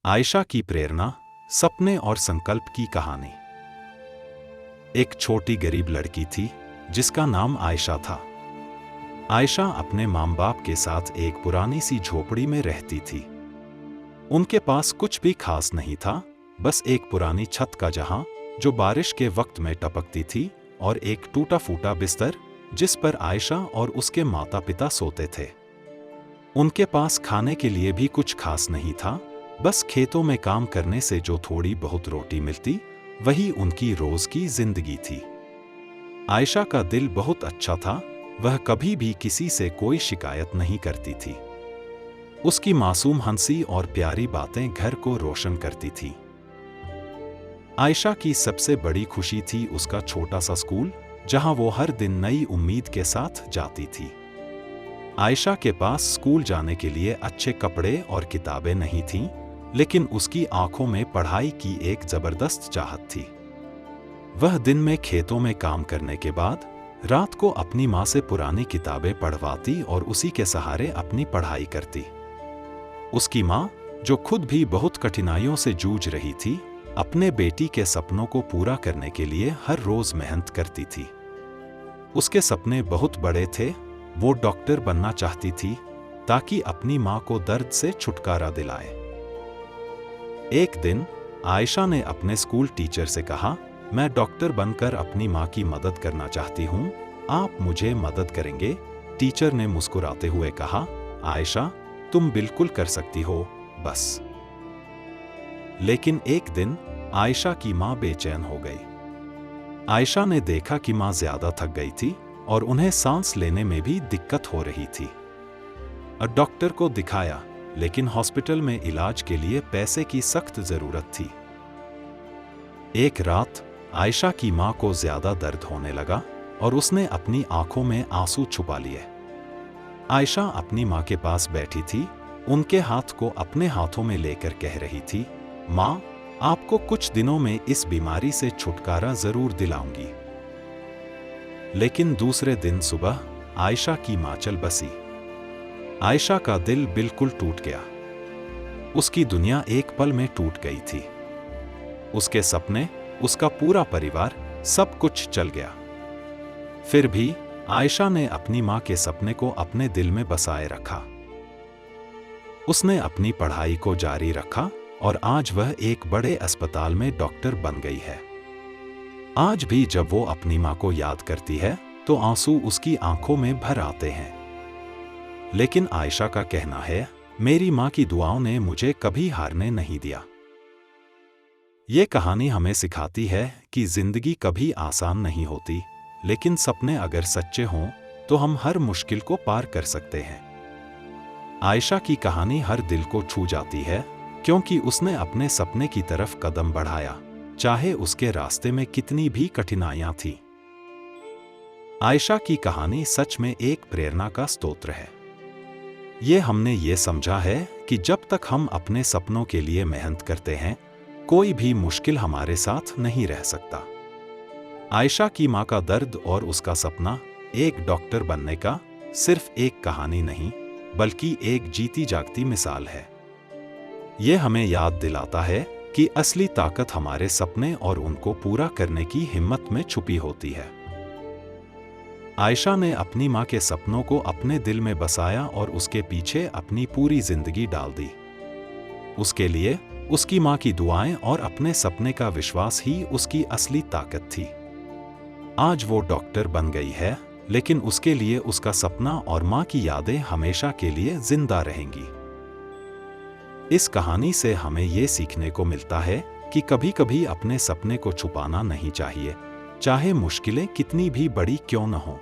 आयशा की प्रेरणा, सपने और संकल्प की कहानी। एक छोटी गरीब लड़की थी जिसका नाम आयशा था। आयशा अपने माँ बाप के साथ एक पुरानी सी झोपड़ी में रहती थी। उनके पास कुछ भी खास नहीं था, बस एक पुरानी छत का जहां जो बारिश के वक्त में टपकती थी और एक टूटा फूटा बिस्तर जिस पर आयशा और उसके माता पिता सोते थे। उनके पास खाने के लिए भी कुछ खास नहीं था, बस खेतों में काम करने से जो थोड़ी बहुत रोटी मिलती वही उनकी रोज की जिंदगी थी। आयशा का दिल बहुत अच्छा था, वह कभी भी किसी से कोई शिकायत नहीं करती थी। उसकी मासूम हंसी और प्यारी बातें घर को रोशन करती थी। आयशा की सबसे बड़ी खुशी थी उसका छोटा सा स्कूल, जहां वो हर दिन नई उम्मीद के साथ जाती थी। आयशा के पास स्कूल जाने के लिए अच्छे कपड़े और किताबें नहीं थीं, लेकिन उसकी आंखों में पढ़ाई की एक जबरदस्त चाहत थी। वह दिन में खेतों में काम करने के बाद रात को अपनी माँ से पुरानी किताबें पढ़वाती और उसी के सहारे अपनी पढ़ाई करती। उसकी माँ, जो खुद भी बहुत कठिनाइयों से जूझ रही थी, अपने बेटी के सपनों को पूरा करने के लिए हर रोज मेहनत करती थी। उसके सपने बहुत बड़े थे। वो डॉक्टर बनना चाहती थी ताकि अपनी माँ को दर्द से छुटकारा दिलाए। एक दिन आयशा ने अपने स्कूल टीचर से कहा, मैं डॉक्टर बनकर अपनी माँ की मदद करना चाहती हूँ, आप मुझे मदद करेंगे? टीचर ने मुस्कुराते हुए कहा, आयशा, तुम बिल्कुल कर सकती हो, बस। लेकिन एक दिन आयशा की माँ बेचैन हो गई। आयशा ने देखा कि माँ ज्यादा थक गई थी और उन्हें सांस लेने में भी दिक्कत हो रही थी। डॉक्टर को दिखाया, लेकिन हॉस्पिटल में इलाज के लिए पैसे की सख्त जरूरत थी। एक रात आयशा की माँ को ज्यादा दर्द होने लगा और उसने अपनी आंखों में आंसू छुपा लिए। आयशा अपनी माँ के पास बैठी थी, उनके हाथ को अपने हाथों में लेकर कह रही थी, माँ, आपको कुछ दिनों में इस बीमारी से छुटकारा जरूर दिलाऊंगी। लेकिन दूसरे दिन सुबह आयशा की माँ चल बसी। आयशा का दिल बिल्कुल टूट गया। उसकी दुनिया एक पल में टूट गई थी। उसके सपने, उसका पूरा परिवार, सब कुछ चल गया। फिर भी आयशा ने अपनी माँ के सपने को अपने दिल में बसाए रखा। उसने अपनी पढ़ाई को जारी रखा और आज वह एक बड़े अस्पताल में डॉक्टर बन गई है। आज भी जब वो अपनी माँ को याद करती है तो आंसू उसकी आंखों में भर आते हैं। लेकिन आयशा का कहना है, मेरी माँ की दुआओं ने मुझे कभी हारने नहीं दिया। ये कहानी हमें सिखाती है कि जिंदगी कभी आसान नहीं होती, लेकिन सपने अगर सच्चे हों तो हम हर मुश्किल को पार कर सकते हैं। आयशा की कहानी हर दिल को छू जाती है, क्योंकि उसने अपने सपने की तरफ कदम बढ़ाया, चाहे उसके रास्ते में कितनी भी कठिनाइयां थीं। आयशा की कहानी सच में एक प्रेरणा का स्रोत है। ये हमने ये समझा है कि जब तक हम अपने सपनों के लिए मेहनत करते हैं, कोई भी मुश्किल हमारे साथ नहीं रह सकता। आयशा की माँ का दर्द और उसका सपना एक डॉक्टर बनने का सिर्फ एक कहानी नहीं, बल्कि एक जीती जागती मिसाल है। ये हमें याद दिलाता है कि असली ताकत हमारे सपने और उनको पूरा करने की हिम्मत में छुपी होती है। आयशा ने अपनी माँ के सपनों को अपने दिल में बसाया और उसके पीछे अपनी पूरी जिंदगी डाल दी। उसके लिए उसकी माँ की दुआएं और अपने सपने का विश्वास ही उसकी असली ताकत थी। आज वो डॉक्टर बन गई है, लेकिन उसके लिए उसका सपना और माँ की यादें हमेशा के लिए जिंदा रहेंगी। इस कहानी से हमें ये सीखने को मिलता है कि कभी-कभी अपने सपने को छुपाना नहीं चाहिए, चाहे मुश्किलें कितनी भी बड़ी क्यों न हों।